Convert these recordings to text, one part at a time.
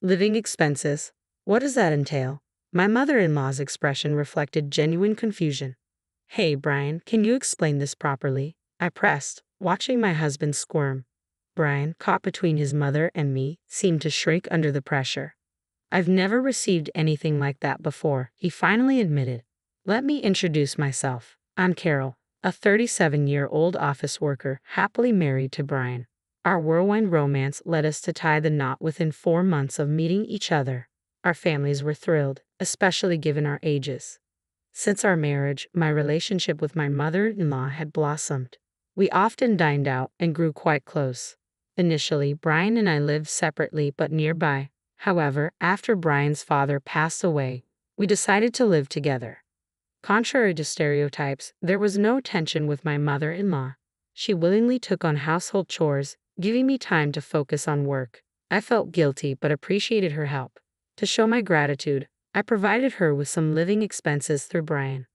Living expenses. What does that entail? My mother-in-law's expression reflected genuine confusion. Hey, Brian, can you explain this properly? I pressed, watching my husband squirm. Brian, caught between his mother and me, seemed to shrink under the pressure. I've never received anything like that before, he finally admitted. Let me introduce myself. I'm Carol, a 37-year-old office worker, happily married to Brian. Our whirlwind romance led us to tie the knot within 4 months of meeting each other. Our families were thrilled, especially given our ages. Since our marriage, my relationship with my mother-in-law had blossomed. We often dined out and grew quite close. Initially, Brian and I lived separately but nearby. However, after Brian's father passed away, we decided to live together. Contrary to stereotypes, there was no tension with my mother-in-law. She willingly took on household chores, giving me time to focus on work. I felt guilty but appreciated her help. To show my gratitude, I provided her with some living expenses through Brian.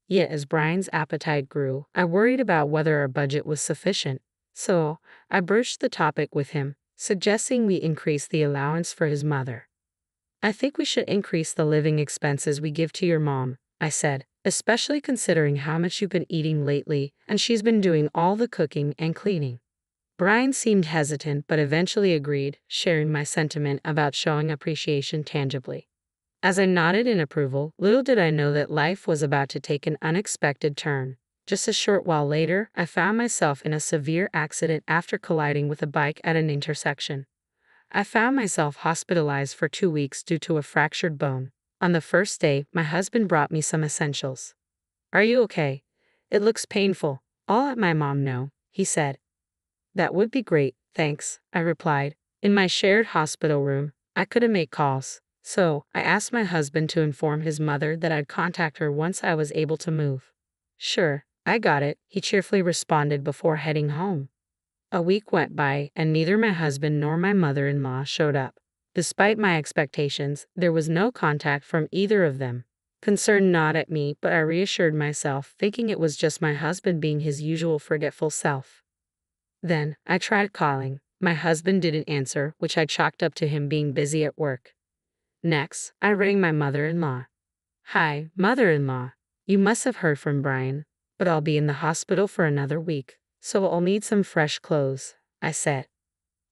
Yet as Brian's appetite grew, I worried about whether our budget was sufficient. So, I broached the topic with him, suggesting we increase the allowance for his mother. I think we should increase the living expenses we give to your mom, I said, especially considering how much you've been eating lately and she's been doing all the cooking and cleaning. Brian seemed hesitant but eventually agreed, sharing my sentiment about showing appreciation tangibly. As I nodded in approval, little did I know that life was about to take an unexpected turn. Just a short while later, I found myself in a severe accident after colliding with a bike at an intersection. I found myself hospitalized for 2 weeks due to a fractured bone. On the first day, my husband brought me some essentials. Are you okay? It looks painful. I'll let my mom know, he said. That would be great, thanks, I replied. In my shared hospital room, I couldn't make calls. So, I asked my husband to inform his mother that I'd contact her once I was able to move. Sure, I got it, he cheerfully responded before heading home. A week went by, and neither my husband nor my mother-in-law showed up. Despite my expectations, there was no contact from either of them. Concern gnawed at me, but I reassured myself, thinking it was just my husband being his usual forgetful self. Then, I tried calling. My husband didn't answer, which I chalked up to him being busy at work. Next, I rang my mother-in-law. Hi, mother-in-law. You must have heard from Brian, but I'll be in the hospital for another week, so I'll need some fresh clothes, I said.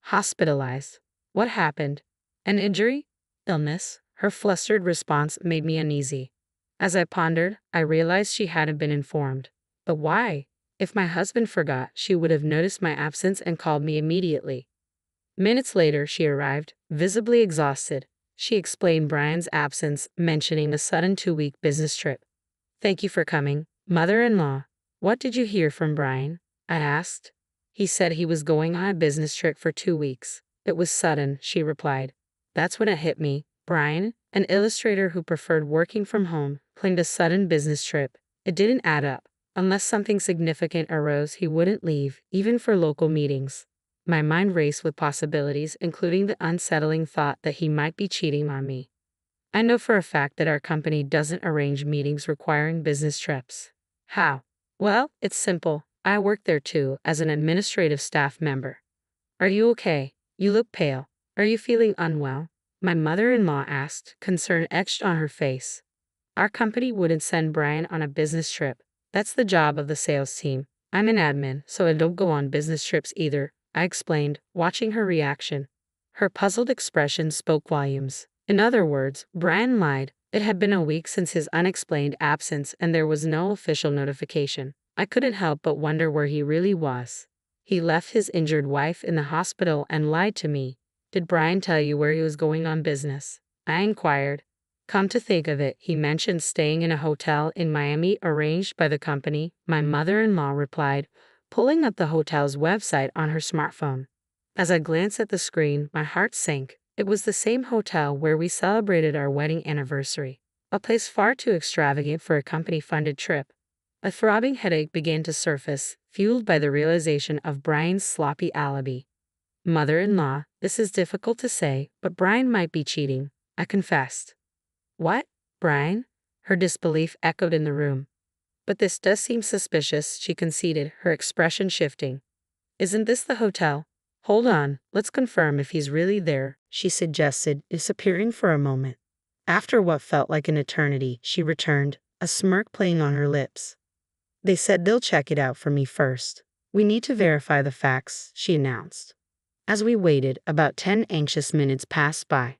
Hospitalized? What happened? An injury? Illness? Her flustered response made me uneasy. As I pondered, I realized she hadn't been informed. But why? If my husband forgot, she would have noticed my absence and called me immediately. Minutes later, she arrived, visibly exhausted. She explained Brian's absence, mentioning a sudden 2-week business trip. Thank you for coming, mother-in-law. What did you hear from Brian? I asked. He said he was going on a business trip for 2 weeks. It was sudden, she replied. That's when it hit me. Brian, an illustrator who preferred working from home, planned a sudden business trip. It didn't add up. Unless something significant arose, he wouldn't leave, even for local meetings. My mind raced with possibilities, including the unsettling thought that he might be cheating on me. I know for a fact that our company doesn't arrange meetings requiring business trips. How? Well, it's simple. I work there too, as an administrative staff member. Are you okay? You look pale. Are you feeling unwell? My mother-in-law asked, concern etched on her face. Our company wouldn't send Brian on a business trip. That's the job of the sales team. I'm an admin, so I don't go on business trips either, I explained, watching her reaction. Her puzzled expression spoke volumes. In other words, Brian lied. It had been a week since his unexplained absence and there was no official notification. I couldn't help but wonder where he really was. He left his injured wife in the hospital and lied to me. Did Brian tell you where he was going on business? I inquired. Come to think of it, he mentioned staying in a hotel in Miami arranged by the company, my mother-in-law replied, pulling up the hotel's website on her smartphone. As I glanced at the screen, my heart sank. It was the same hotel where we celebrated our wedding anniversary, a place far too extravagant for a company-funded trip. A throbbing headache began to surface, fueled by the realization of Brian's sloppy alibi. Mother-in-law, this is difficult to say, but Brian might be cheating, I confessed. What? Brian? Her disbelief echoed in the room. But this does seem suspicious, she conceded, her expression shifting. Isn't this the hotel? Hold on, let's confirm if he's really there, she suggested, disappearing for a moment. After what felt like an eternity, she returned, a smirk playing on her lips. They said they'll check it out for me first. We need to verify the facts, she announced. As we waited, about 10 anxious minutes passed by.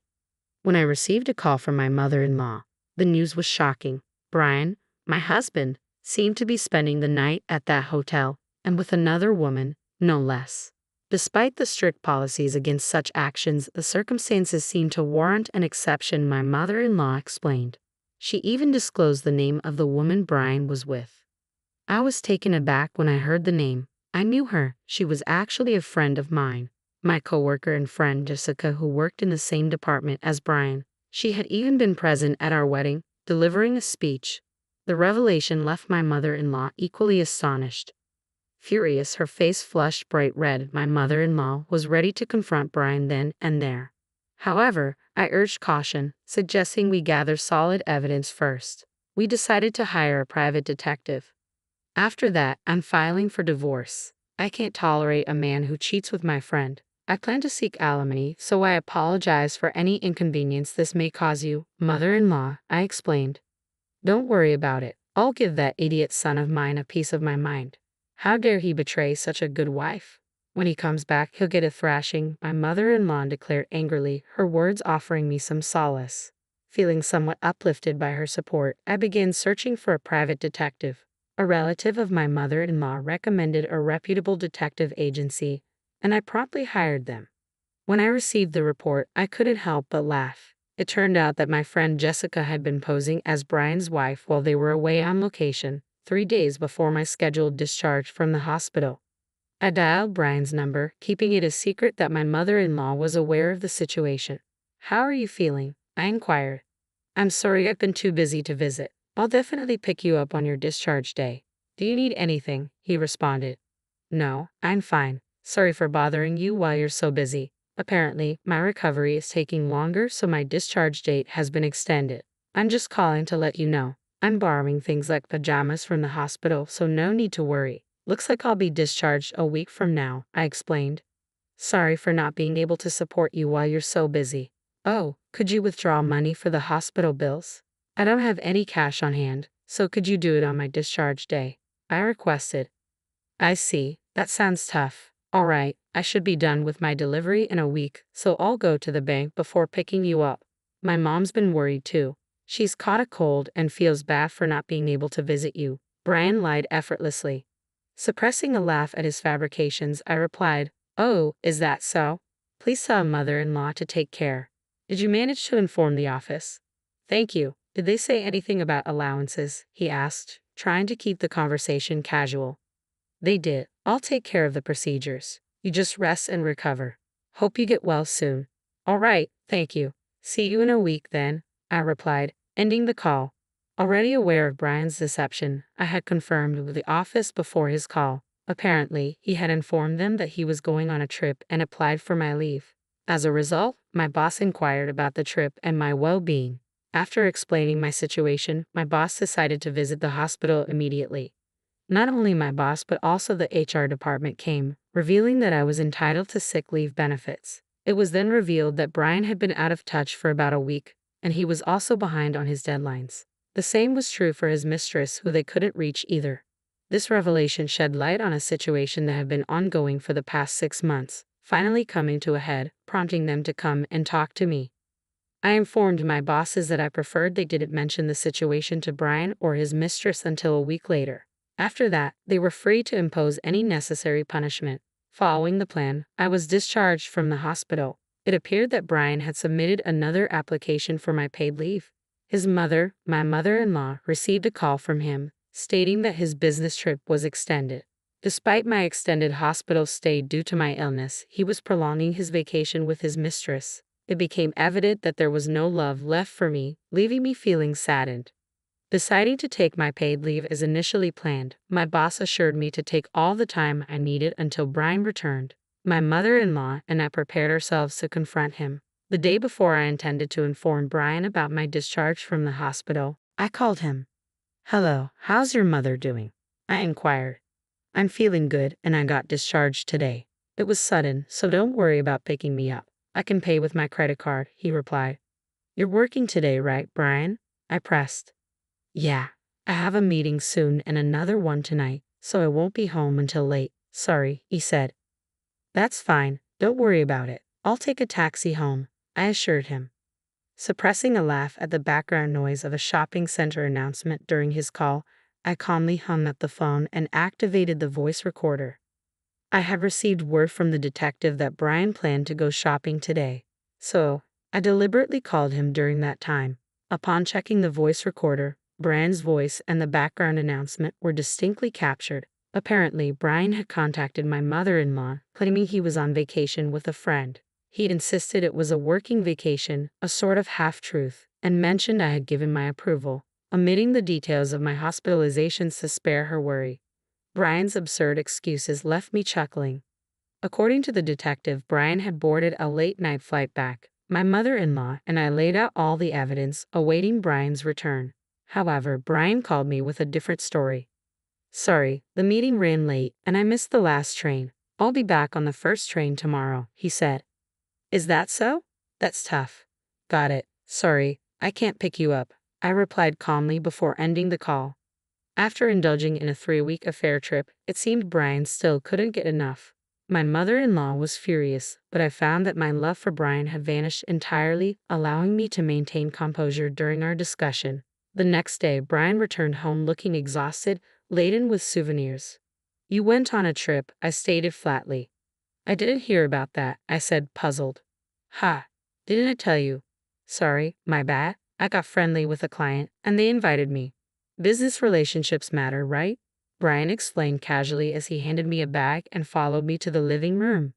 When I received a call from my mother-in-law, the news was shocking. Brian, my husband, seemed to be spending the night at that hotel, and with another woman, no less. Despite the strict policies against such actions, the circumstances seemed to warrant an exception, my mother-in-law explained. She even disclosed the name of the woman Brian was with. I was taken aback when I heard the name. I knew her. She was actually a friend of mine, my coworker and friend Jessica, who worked in the same department as Brian. She had even been present at our wedding, delivering a speech. The revelation left my mother-in-law equally astonished. Furious, her face flushed bright red, my mother-in-law was ready to confront Brian then and there. However, I urged caution, suggesting we gather solid evidence first. We decided to hire a private detective. After that, I'm filing for divorce. I can't tolerate a man who cheats with my friend. I plan to seek alimony, so I apologize for any inconvenience this may cause you, mother-in-law, I explained. Don't worry about it. I'll give that idiot son of mine a piece of my mind. How dare he betray such a good wife? When he comes back, he'll get a thrashing, my mother-in-law declared angrily, her words offering me some solace. Feeling somewhat uplifted by her support, I began searching for a private detective. A relative of my mother-in-law recommended a reputable detective agency, and I promptly hired them. When I received the report, I couldn't help but laugh. It turned out that my friend Jessica had been posing as Brian's wife while they were away on location, 3 days before my scheduled discharge from the hospital. I dialed Brian's number, keeping it a secret that my mother-in-law was aware of the situation. How are you feeling? I inquired. I'm sorry, I've been too busy to visit. I'll definitely pick you up on your discharge day. Do you need anything? He responded. No, I'm fine. Sorry for bothering you while you're so busy. Apparently, my recovery is taking longer, so my discharge date has been extended. I'm just calling to let you know. I'm borrowing things like pajamas from the hospital, so no need to worry. Looks like I'll be discharged a week from now, I explained. Sorry for not being able to support you while you're so busy. Oh, could you withdraw money for the hospital bills? I don't have any cash on hand, so could you do it on my discharge day? I requested. I see, that sounds tough. All right, I should be done with my delivery in a week, so I'll go to the bank before picking you up. My mom's been worried too. She's caught a cold and feels bad for not being able to visit you. Brian lied effortlessly. Suppressing a laugh at his fabrications, I replied, Oh, is that so? Please tell mother-in-law to take care. Did you manage to inform the office? Thank you. Did they say anything about allowances? He asked, trying to keep the conversation casual. They did. I'll take care of the procedures. You just rest and recover. Hope you get well soon. All right, thank you. See you in a week then, I replied, ending the call. Already aware of Brian's deception, I had confirmed with the office before his call. Apparently, he had informed them that he was going on a trip and applied for my leave. As a result, my boss inquired about the trip and my well-being. After explaining my situation, my boss decided to visit the hospital immediately. Not only my boss but also the HR department came, revealing that I was entitled to sick leave benefits. It was then revealed that Brian had been out of touch for about a week, and he was also behind on his deadlines. The same was true for his mistress, who they couldn't reach either. This revelation shed light on a situation that had been ongoing for the past 6 months, finally coming to a head, prompting them to come and talk to me. I informed my bosses that I preferred they didn't mention the situation to Brian or his mistress until a week later. After that, they were free to impose any necessary punishment. Following the plan, I was discharged from the hospital. It appeared that Brian had submitted another application for my paid leave. His mother, my mother-in-law, received a call from him, stating that his business trip was extended. Despite my extended hospital stay due to my illness, he was prolonging his vacation with his mistress. It became evident that there was no love left for me, leaving me feeling saddened. Deciding to take my paid leave as initially planned, my boss assured me to take all the time I needed until Brian returned. My mother-in-law and I prepared ourselves to confront him. The day before I intended to inform Brian about my discharge from the hospital, I called him. Hello, how's your mother doing? I inquired. I'm feeling good and I got discharged today. It was sudden, so don't worry about picking me up. I can pay with my credit card, he replied. You're working today, right, Brian? I pressed. Yeah, I have a meeting soon and another one tonight, so I won't be home until late. Sorry, he said. That's fine, don't worry about it. I'll take a taxi home, I assured him. Suppressing a laugh at the background noise of a shopping center announcement during his call, I calmly hung up the phone and activated the voice recorder. I had received word from the detective that Brian planned to go shopping today, so I deliberately called him during that time. Upon checking the voice recorder, Brian's voice and the background announcement were distinctly captured. Apparently, Brian had contacted my mother-in-law, claiming he was on vacation with a friend. He'd insisted it was a working vacation, a sort of half-truth, and mentioned I had given my approval, omitting the details of my hospitalizations to spare her worry. Brian's absurd excuses left me chuckling. According to the detective, Brian had boarded a late-night flight back. My mother-in-law and I laid out all the evidence, awaiting Brian's return. However, Brian called me with a different story. Sorry, the meeting ran late, and I missed the last train. I'll be back on the first train tomorrow, he said. Is that so? That's tough. Got it. Sorry, I can't pick you up, I replied calmly before ending the call. After indulging in a 3-week affair trip, it seemed Brian still couldn't get enough. My mother-in-law was furious, but I found that my love for Brian had vanished entirely, allowing me to maintain composure during our discussion. The next day, Brian returned home looking exhausted, laden with souvenirs. You went on a trip, I stated flatly. I didn't hear about that, I said, puzzled. Ha, didn't I tell you? Sorry, my bad. I got friendly with a client, and they invited me. Business relationships matter, right? Brian explained casually as he handed me a bag and followed me to the living room.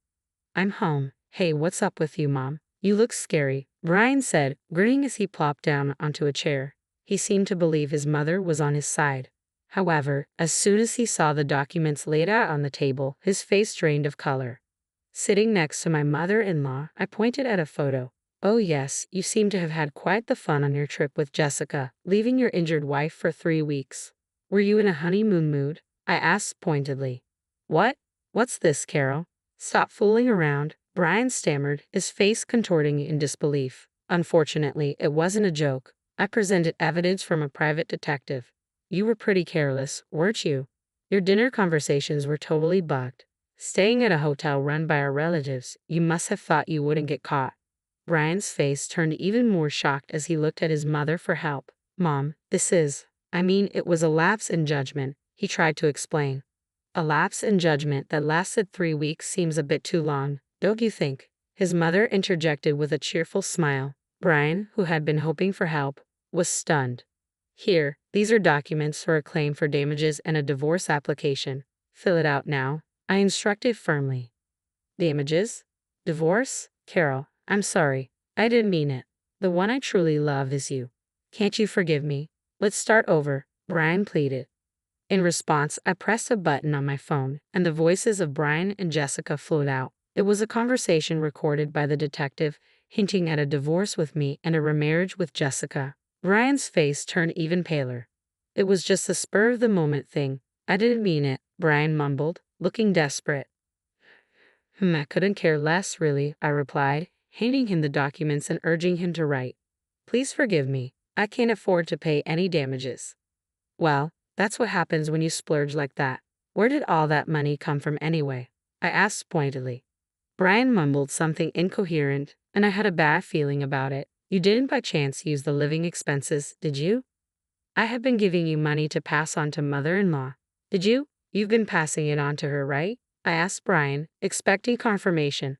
I'm home. Hey, what's up with you, Mom? You look scary, Brian said, grinning as he plopped down onto a chair. He seemed to believe his mother was on his side. However, as soon as he saw the documents laid out on the table, his face drained of color. Sitting next to my mother-in-law, I pointed at a photo. Oh yes, you seem to have had quite the fun on your trip with Jessica, leaving your injured wife for 3 weeks. Were you in a honeymoon mood? I asked pointedly. What? What's this, Carol? Stop fooling around, Brian stammered, his face contorting in disbelief. Unfortunately, it wasn't a joke. I presented evidence from a private detective. You were pretty careless, weren't you? Your dinner conversations were totally bugged. Staying at a hotel run by our relatives, you must have thought you wouldn't get caught. Brian's face turned even more shocked as he looked at his mother for help. Mom, it was a lapse in judgment, he tried to explain. A lapse in judgment that lasted 3 weeks seems a bit too long, don't you think? His mother interjected with a cheerful smile. Brian, who had been hoping for help, was stunned. Here, these are documents for a claim for damages and a divorce application. Fill it out now, I instructed firmly. Damages? Divorce? Carol, I'm sorry. I didn't mean it. The one I truly love is you. Can't you forgive me? Let's start over, Brian pleaded. In response, I pressed a button on my phone, and the voices of Brian and Jessica flowed out. It was a conversation recorded by the detective, hinting at a divorce with me and a remarriage with Jessica. Brian's face turned even paler. It was just a spur-of-the-moment thing. I didn't mean it, Brian mumbled, looking desperate. I couldn't care less, really, I replied, handing him the documents and urging him to write. Please forgive me. I can't afford to pay any damages. Well, that's what happens when you splurge like that. Where did all that money come from anyway? I asked pointedly. Brian mumbled something incoherent, and I had a bad feeling about it. You didn't by chance use the living expenses, did you? I have been giving you money to pass on to mother-in-law. Did you? You've been passing it on to her, right? I asked Brian, expecting confirmation.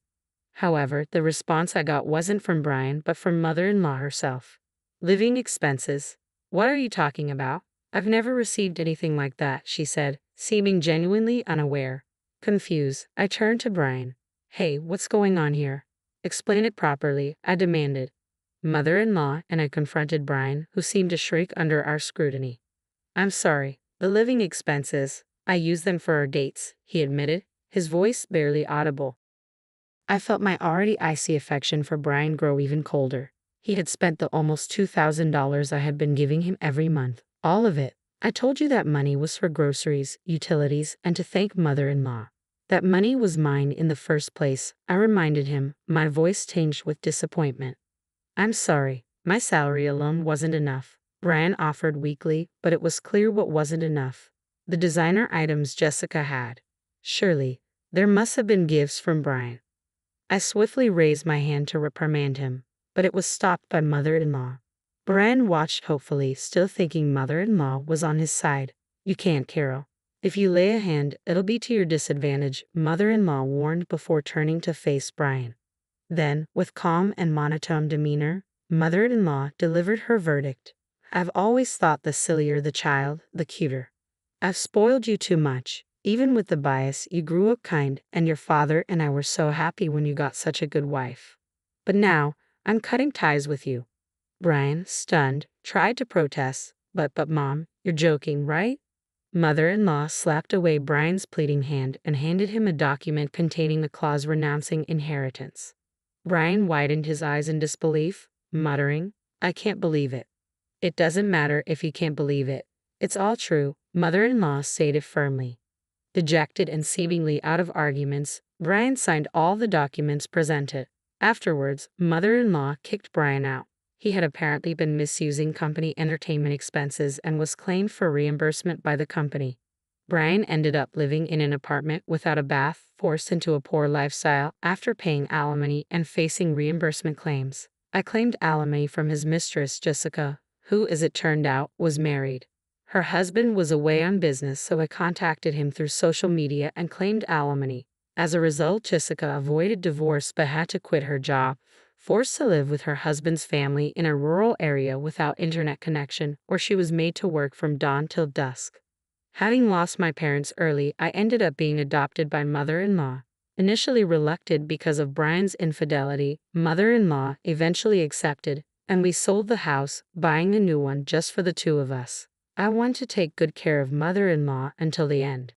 However, the response I got wasn't from Brian, but from mother-in-law herself. Living expenses? What are you talking about? I've never received anything like that, she said, seeming genuinely unaware. Confused, I turned to Brian. Hey, what's going on here? Explain it properly, I demanded. Mother-in-law, and I confronted Brian, who seemed to shrink under our scrutiny. I'm sorry, the living expenses, I use them for our dates, he admitted, his voice barely audible. I felt my already icy affection for Brian grow even colder. He had spent the almost $2,000 I had been giving him every month. All of it. I told you that money was for groceries, utilities, and to thank mother-in-law. That money was mine in the first place, I reminded him, my voice tinged with disappointment. I'm sorry, my salary alone wasn't enough, Brian offered weakly, but it was clear what wasn't enough. The designer items Jessica had. Surely, there must have been gifts from Brian. I swiftly raised my hand to reprimand him, but it was stopped by mother-in-law. Brian watched hopefully, still thinking mother-in-law was on his side. You can't, Carol. If you lay a hand, it'll be to your disadvantage, mother-in-law warned before turning to face Brian. Then, with calm and monotone demeanor, mother-in-law delivered her verdict. I've always thought the sillier the child, the cuter. I've spoiled you too much. Even with the bias, you grew up kind, and your father and I were so happy when you got such a good wife. But now, I'm cutting ties with you. Brian, stunned, tried to protest, but Mom, you're joking, right? Mother-in-law slapped away Brian's pleading hand and handed him a document containing a clause renouncing inheritance. Brian widened his eyes in disbelief, muttering, I can't believe it. It doesn't matter if you can't believe it. It's all true, mother-in-law stated firmly. Dejected and seemingly out of arguments, Brian signed all the documents presented. Afterwards, mother-in-law kicked Brian out. He had apparently been misusing company entertainment expenses and was claimed for reimbursement by the company. Brian ended up living in an apartment without a bath, forced into a poor lifestyle after paying alimony and facing reimbursement claims. I claimed alimony from his mistress, Jessica, who, as it turned out, was married. Her husband was away on business, so I contacted him through social media and claimed alimony. As a result, Jessica avoided divorce but had to quit her job, forced to live with her husband's family in a rural area without internet connection, where she was made to work from dawn till dusk. Having lost my parents early, I ended up being adopted by mother-in-law. Initially reluctant because of Brian's infidelity, mother-in-law eventually accepted, and we sold the house, buying a new one just for the two of us. I want to take good care of mother-in-law until the end.